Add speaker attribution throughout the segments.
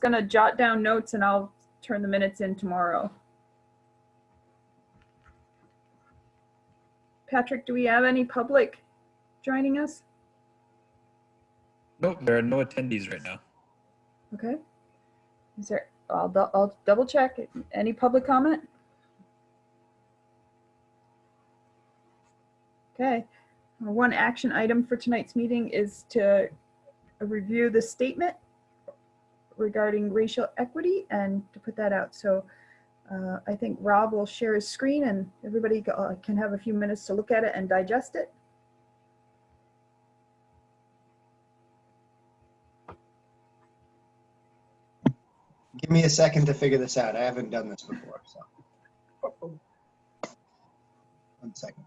Speaker 1: going to jot down notes and I'll turn the minutes in tomorrow. Patrick, do we have any public joining us?
Speaker 2: Nope, there are no attendees right now.
Speaker 1: Okay. Is there, I'll double check. Any public comment? Okay. One action item for tonight's meeting is to review the statement regarding racial equity and to put that out. So I think Rob will share his screen and everybody can have a few minutes to look at it and digest it.
Speaker 3: Give me a second to figure this out. I haven't done this before, so. 1 second.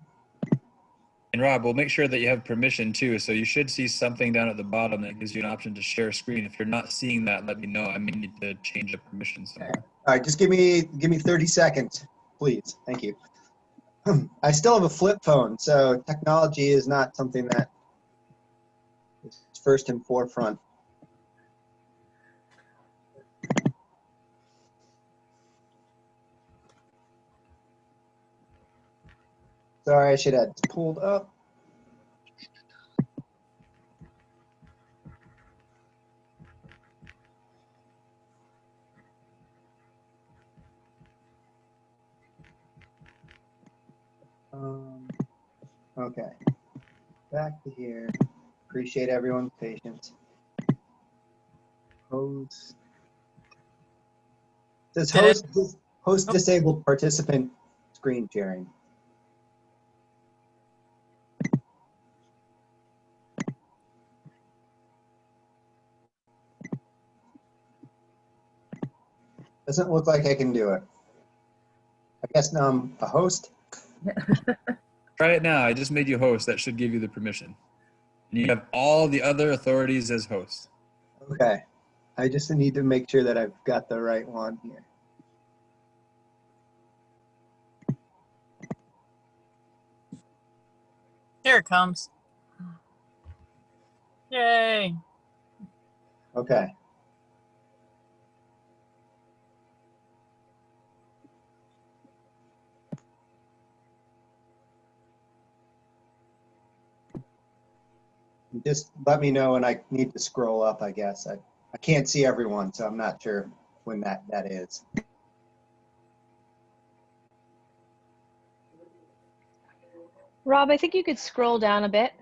Speaker 2: And Rob, we'll make sure that you have permission too. So you should see something down at the bottom that gives you an option to share screen. If you're not seeing that, let me know. I may need to change the permissions somewhere.
Speaker 3: All right, just give me 30 seconds, please. Thank you. I still have a flip phone, so technology is not something that is first and forefront. Sorry, I should have pulled up. Okay, back to here. Appreciate everyone's patience. Host. It says host disabled participant screen sharing. Doesn't look like I can do it. I guess now I'm a host.
Speaker 2: Try it now. I just made you host. That should give you the permission. And you have all the other authorities as host.
Speaker 3: Okay. I just need to make sure that I've got the right one here.
Speaker 4: Here it comes. Yay.
Speaker 3: Okay. Just let me know when I need to scroll up, I guess. I can't see everyone, so I'm not sure when that is.
Speaker 5: Rob, I think you could scroll down a bit.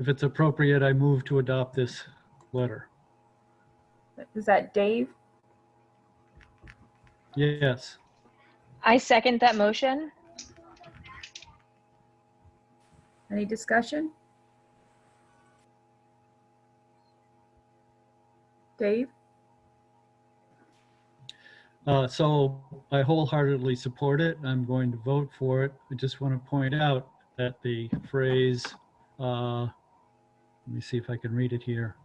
Speaker 6: If it's appropriate, I move to adopt this letter.
Speaker 1: Is that Dave?
Speaker 6: Yes.
Speaker 5: I second that motion.
Speaker 1: Any discussion? Dave?
Speaker 6: So I wholeheartedly support it. I'm going to vote for it. I just want to point out that the phrase, let me see if I can read it here.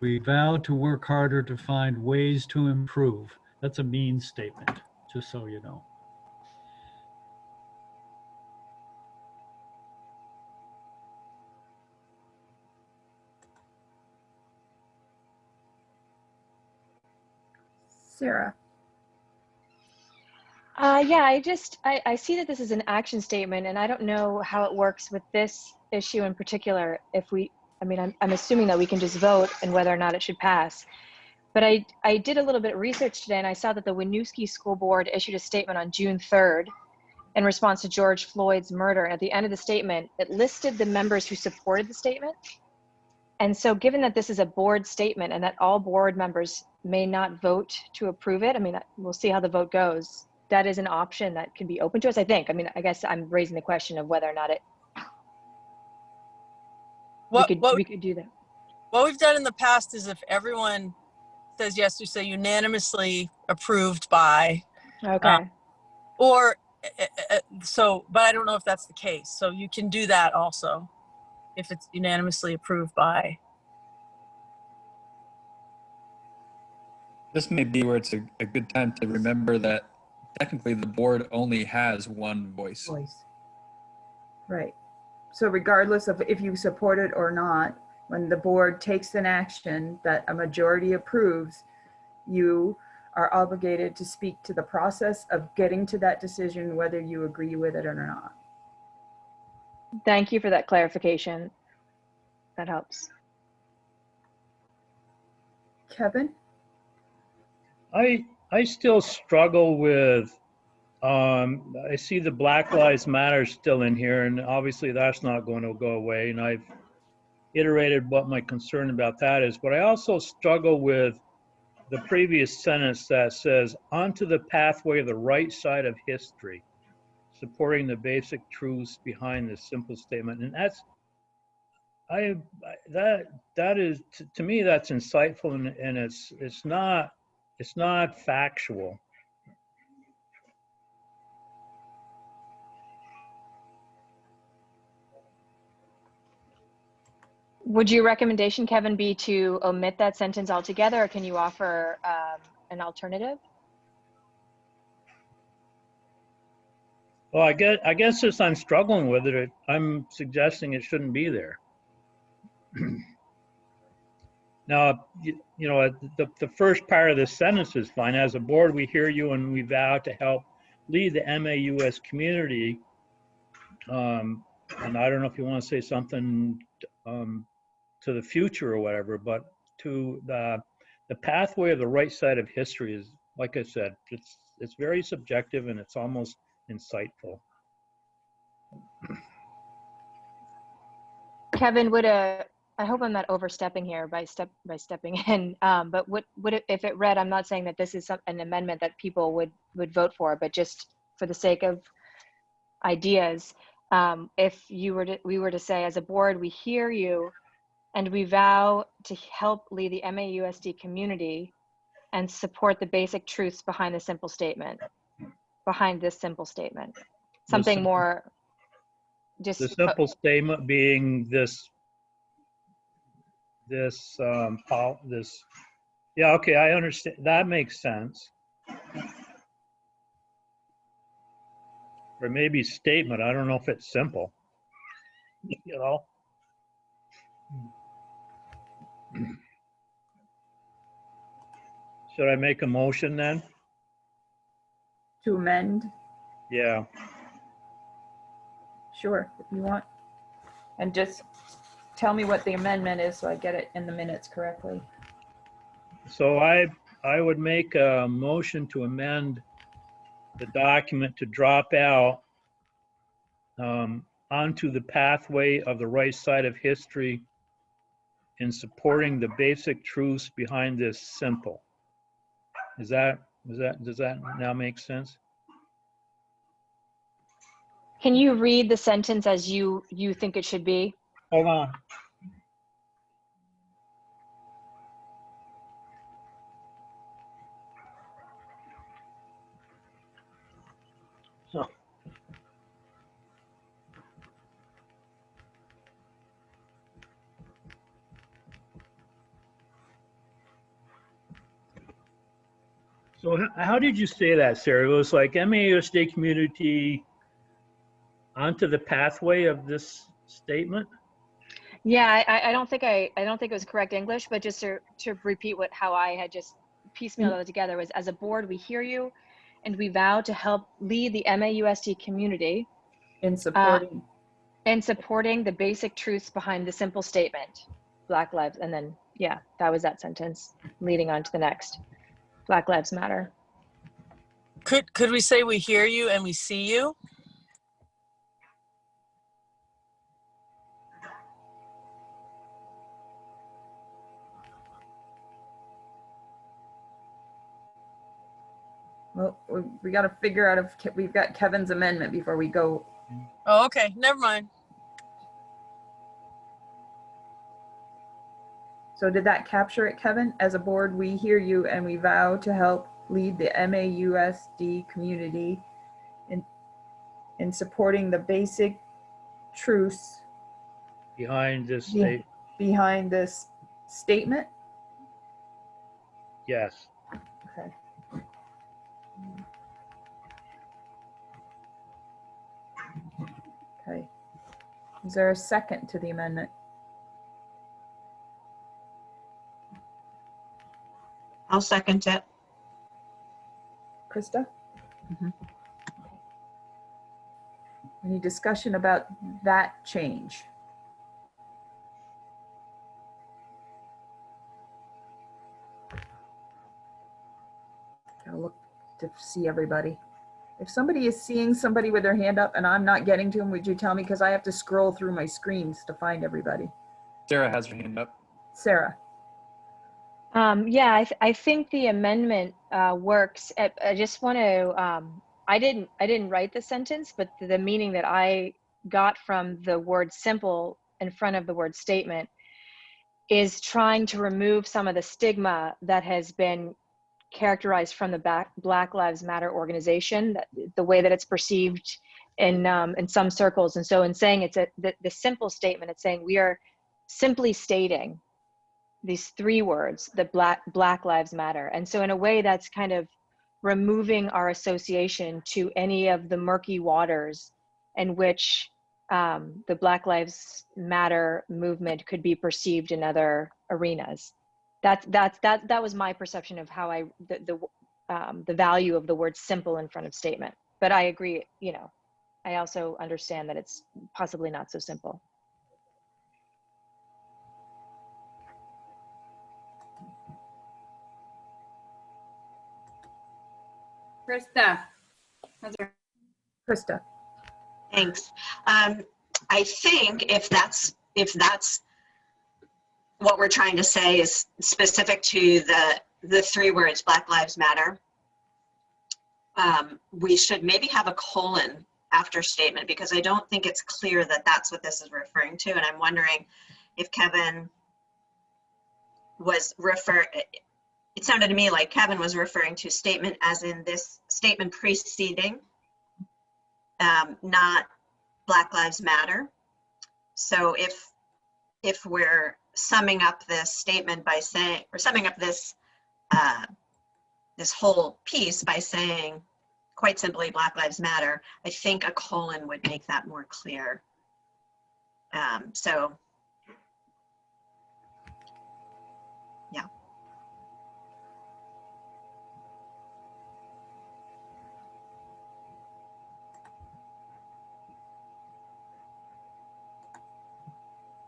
Speaker 6: We vow to work harder to find ways to improve. That's a means statement, just so you know.
Speaker 1: Sarah?
Speaker 5: Yeah, I see that this is an action statement, and I don't know how it works with this issue in particular. I'm assuming that we can just vote and whether or not it should pass. But I did a little bit of research today, and I saw that the Winooski School Board issued a statement on June 3rd in response to George Floyd's murder. And at the end of the statement, it listed the members who supported the statement. And so given that this is a board statement and that all board members may not vote to approve it, we'll see how the vote goes. That is an option that can be open to us, I think. I guess I'm raising the question of whether or not we could do that.
Speaker 4: What we've done in the past is if everyone says yes, we say unanimously approved by,
Speaker 5: Okay.
Speaker 4: or so, but I don't know if that's the case. So you can do that also if it's unanimously approved by.
Speaker 2: This may be where it's a good time to remember that technically the board only has one voice.
Speaker 1: Right. So regardless of if you support it or not, when the board takes an action that a majority approves, you are obligated to speak to the process of getting to that decision, whether you agree with it or not.
Speaker 5: Thank you for that clarification. That helps.
Speaker 1: Kevin?
Speaker 7: I still struggle with, I see the Black Lives Matter still in here, and obviously that's not going to go away. And I've iterated what my concern about that is, but I also struggle with the previous sentence that says, onto the pathway of the right side of history, supporting the basic truths behind this simple statement. And that is, to me, that's insightful, and it's not factual.
Speaker 5: Would your recommendation, Kevin, be to omit that sentence altogether, or can you offer an alternative?
Speaker 7: Well, I guess since I'm struggling with it, I'm suggesting it shouldn't be there. Now, the first part of this sentence is fine. As a board, we hear you and we vow to help lead the MAUS community. And I don't know if you want to say something to the future or whatever, but to the pathway of the right side of history is, like I said, it's very subjective and it's almost insightful.
Speaker 5: Kevin, I hope I'm not overstepping here by stepping in, but if it read, I'm not saying that this is an amendment that people would vote for, but just for the sake of ideas, if we were to say, as a board, we hear you and we vow to help lead the MAUSD community and support the basic truths behind this simple statement. Something more just
Speaker 7: the simple statement being this yeah, okay, I understand, that makes sense. Or maybe statement, I don't know if it's simple, you know. Should I make a motion then?
Speaker 1: To amend?
Speaker 7: Yeah.
Speaker 1: Sure, if you want. And just tell me what the amendment is so I get it in the minutes correctly.
Speaker 7: So I would make a motion to amend the document to drop out onto the pathway of the right side of history in supporting the basic truths behind this simple. Does that now make sense?
Speaker 5: Can you read the sentence as you think it should be?
Speaker 7: Hold on. So how did you say that, Sarah? It was like MAUSD community onto the pathway of this statement?
Speaker 5: Yeah, I don't think I don't think it was correct English, but just to repeat how I had just piecemealed it together was, as a board, we hear you and we vow to help lead the MAUSD community
Speaker 1: In supporting.
Speaker 5: in supporting the basic truths behind the simple statement, Black Lives, and then, yeah, that was that sentence leading on to the next, Black Lives Matter.
Speaker 4: Could we say we hear you and we see you?
Speaker 1: Well, we got to figure out if we've got Kevin's amendment before we go.
Speaker 4: Oh, okay. Never mind.
Speaker 1: So did that capture it, Kevin? As a board, we hear you and we vow to help lead the MAUSD community in supporting the basic truths
Speaker 7: Behind this
Speaker 1: Yeah.
Speaker 7: state?
Speaker 1: behind this statement.
Speaker 7: Yes.
Speaker 1: Okay. Okay. Is there a second to the amendment?
Speaker 8: I'll second it.
Speaker 1: Krista?
Speaker 8: Mhm.
Speaker 1: Any discussion about that change? I'll look to see everybody. If somebody is seeing somebody with their hand up and I'm not getting to them, would you tell me? Because I have to scroll through my screens to find everybody.
Speaker 2: Sarah has her hand up.
Speaker 1: Sarah?
Speaker 5: Yeah, I think the amendment works. I just want to, I didn't write the sentence, but the meaning that I got from the word simple in front of the word statement is trying to remove some of the stigma that has been characterized from the Black Lives Matter organization, the way that it's perceived in some circles. And so in saying it's the simple statement, it's saying we are simply stating these three words, the Black Lives Matter. And so in a way that's kind of removing our association to any of the murky waters in which the Black Lives Matter movement could be perceived in other arenas. That was my perception of how the value of the word simple in front of statement. But I agree, you know, I also understand that it's possibly not so simple.
Speaker 9: Krista.
Speaker 1: Krista?
Speaker 8: Thanks. I think if that's what we're trying to say is specific to the three words Black Lives Matter, we should maybe have a colon after statement, because I don't think it's clear that that's what this is referring to. And I'm wondering if Kevin was it sounded to me like Kevin was referring to statement as in this statement preceding, not Black Lives Matter. So if we're summing up this statement by saying, or summing up this this whole piece by saying quite simply Black Lives Matter, I think a colon would make that more clear. So yeah.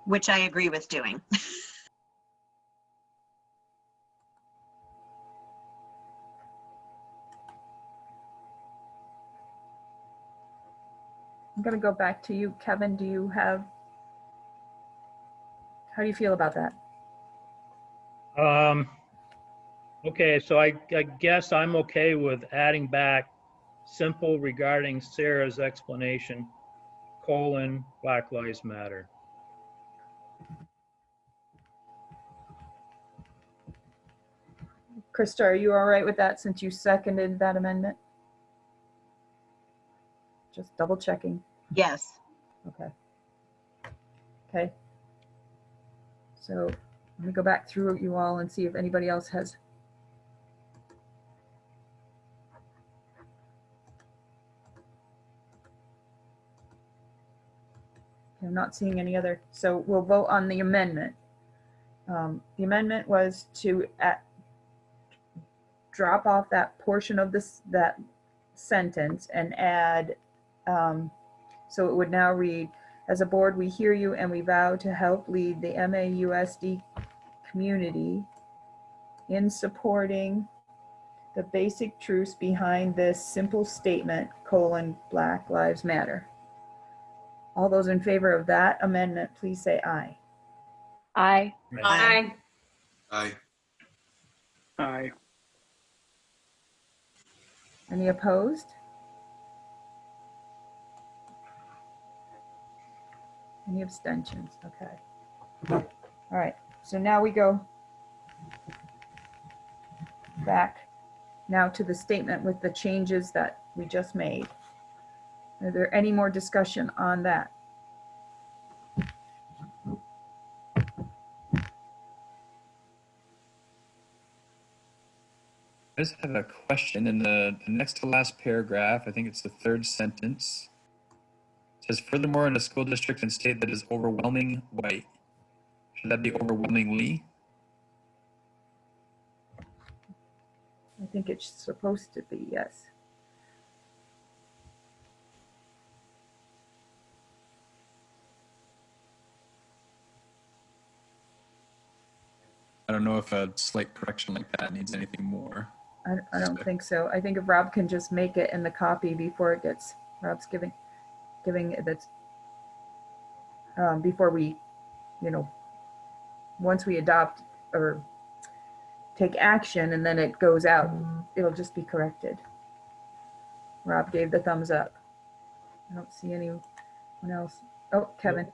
Speaker 8: Which I agree with doing.
Speaker 1: I'm going to go back to you, Kevin. How do you feel about that?
Speaker 7: Okay, so I guess I'm okay with adding back simple regarding Sarah's explanation, colon, Black Lives Matter.
Speaker 1: Krista, are you all right with that since you seconded that amendment? Just double checking.
Speaker 8: Yes.
Speaker 1: Okay. Okay. So let me go back through you all and see if anybody else has. I'm not seeing any other, so we'll vote on the amendment. The amendment was to drop off that portion of that sentence and add, so it would now read, as a board, we hear you and we vow to help lead the MAUSD community in supporting the basic truths behind this simple statement, Black Lives Matter. All those in favor of that amendment, please say aye.
Speaker 5: Aye.
Speaker 9: Aye.
Speaker 10: Aye.
Speaker 11: Aye.
Speaker 1: Any opposed? Any abstentions? Okay. All right, so now we go back now to the statement with the changes that we just made. Are there any more discussion on that?
Speaker 2: I just have a question in the next to last paragraph. I think it's the third sentence. It says, furthermore, in a school district and state that is overwhelming white. Should that be overwhelmingly?
Speaker 1: I think it's supposed to be, yes.
Speaker 2: I don't know if a slight correction like that needs anything more.
Speaker 1: I don't think so. I think if Rob can just make it in the copy before it gets, Rob's giving it, that's, before we, once we adopt or take action and then it goes out, it'll just be corrected. Rob gave the thumbs up. I don't see anyone else. Oh, Kevin.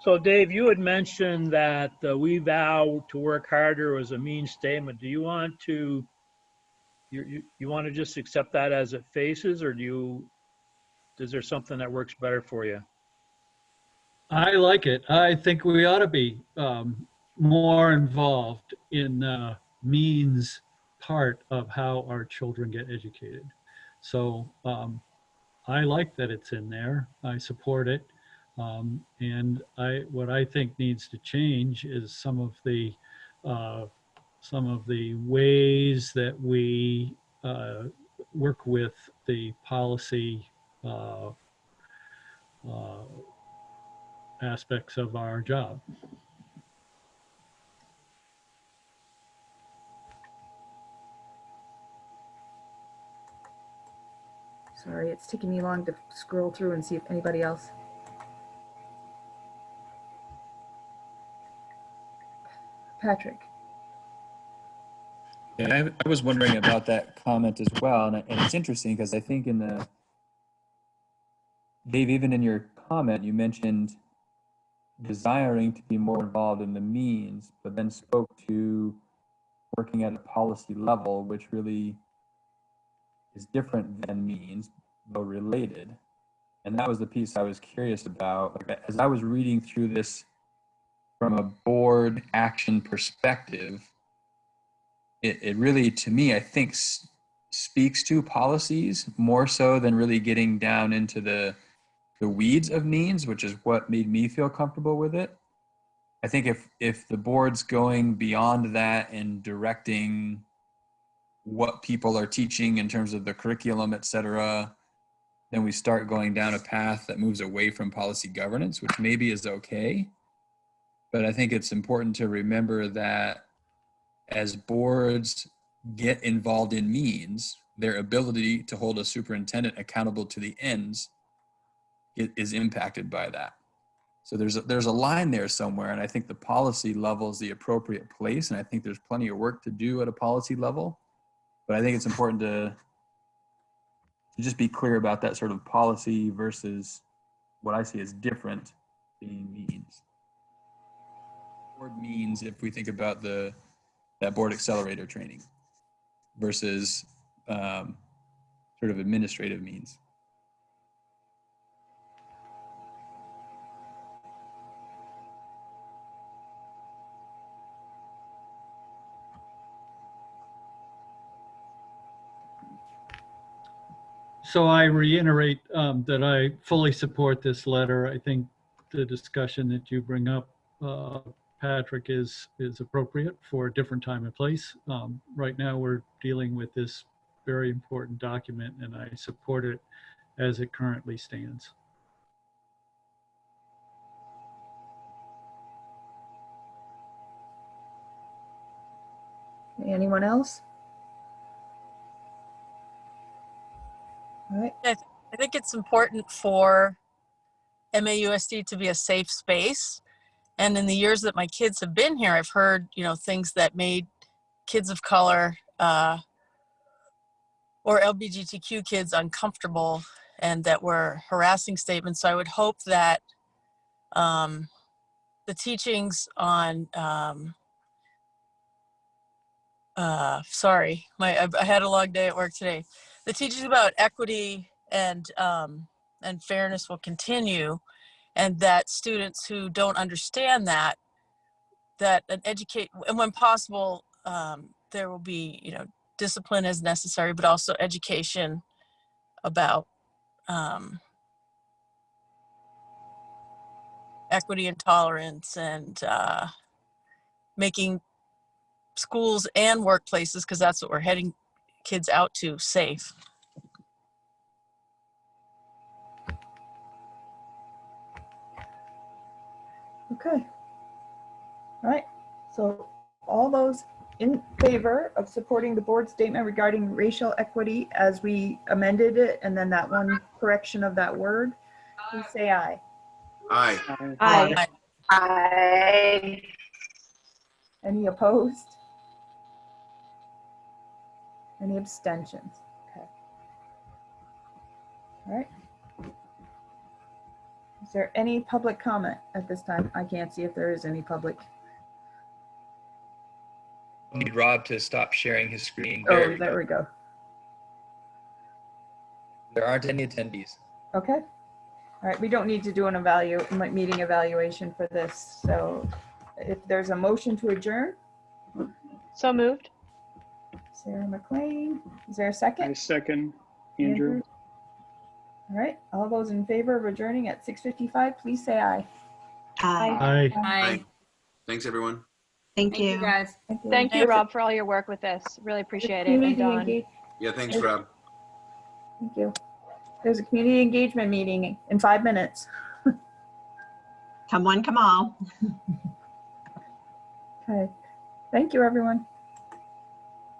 Speaker 7: So Dave, you had mentioned that we vow to work harder was a mean statement. Do you want to, you want to just accept that as it faces, or is there something that works better for you?
Speaker 6: I like it. I think we ought to be more involved in the means part of how our children get educated. So I like that it's in there. I support it. And what I think needs to change is some of the ways that we work with the policy aspects of our job.
Speaker 1: Sorry, it's taking me long to scroll through and see if anybody else. Patrick.
Speaker 2: Yeah, I was wondering about that comment as well, and it's interesting because I think Dave, even in your comment, you mentioned desiring to be more involved in the means, but then spoke to working at a policy level, which really is different than means, though related. And that was the piece I was curious about. Like, as I was reading through this from a board action perspective, it really, to me, I think speaks to policies more so than really getting down into the weeds of means, which is what made me feel comfortable with it. I think if the board's going beyond that and directing what people are teaching in terms of the curriculum, et cetera, then we start going down a path that moves away from policy governance, which maybe is okay. But I think it's important to remember that as boards get involved in means, their ability to hold a superintendent accountable to the ends is impacted by that. So there's a line there somewhere, and I think the policy level is the appropriate place, and I think there's plenty of work to do at a policy level. But I think it's important to just be clear about that sort of policy versus what I see as different being means. Board means, if we think about that board accelerator training versus sort of administrative means.
Speaker 6: So I reiterate that I fully support this letter. I think the discussion that you bring up, Patrick, is appropriate for a different time and place. Right now, we're dealing with this very important document, and I support it as it currently stands.
Speaker 1: Anyone else? All right.
Speaker 4: I think it's important for MAUSD to be a safe space. And in the years that my kids have been here, I've heard, things that made kids of color or LGBTQ kids uncomfortable and that were harassing statements. So I would hope that the teachings on, I had a long day at work today. The teachings about equity and fairness will continue, and that students who don't understand that and when possible, there will be, discipline as necessary, but also education about equity and tolerance and making schools and workplaces, because that's what we're heading kids out to, safe.
Speaker 1: Okay. All right. So all those in favor of supporting the board statement regarding racial equity as we amended it, and then that one correction of that word, please say aye.
Speaker 10: Aye.
Speaker 5: Aye.
Speaker 9: Aye.
Speaker 1: Any opposed? Any abstentions? Okay. All right. Is there any public comment at this time? I can't see if there is any public.
Speaker 12: Need Rob to stop sharing his screen.
Speaker 1: Oh, there we go.
Speaker 12: There aren't any attendees.
Speaker 1: Okay. All right. We don't need to do an meeting evaluation for this. So if there's a motion to adjourn.
Speaker 5: So moved.
Speaker 1: Sarah McLean. Is there a
Speaker 11: I
Speaker 1: second?
Speaker 11: second Andrew.
Speaker 1: All right. All those in favor of adjourning at 6:55, please say aye.
Speaker 5: Aye.
Speaker 6: Aye.
Speaker 9: Aye.
Speaker 10: Thanks, everyone.
Speaker 8: Thank
Speaker 9: Thank you,
Speaker 8: you.
Speaker 9: guys.
Speaker 5: Thank you, Rob, for all your work with this. Really appreciate it. And
Speaker 1: Community
Speaker 5: Dawn.
Speaker 1: engage-
Speaker 10: Yeah, thanks, Rob.
Speaker 1: Thank you. There's a community engagement meeting in 5 minutes.
Speaker 8: Come one, come all.
Speaker 1: Okay. Thank you, everyone.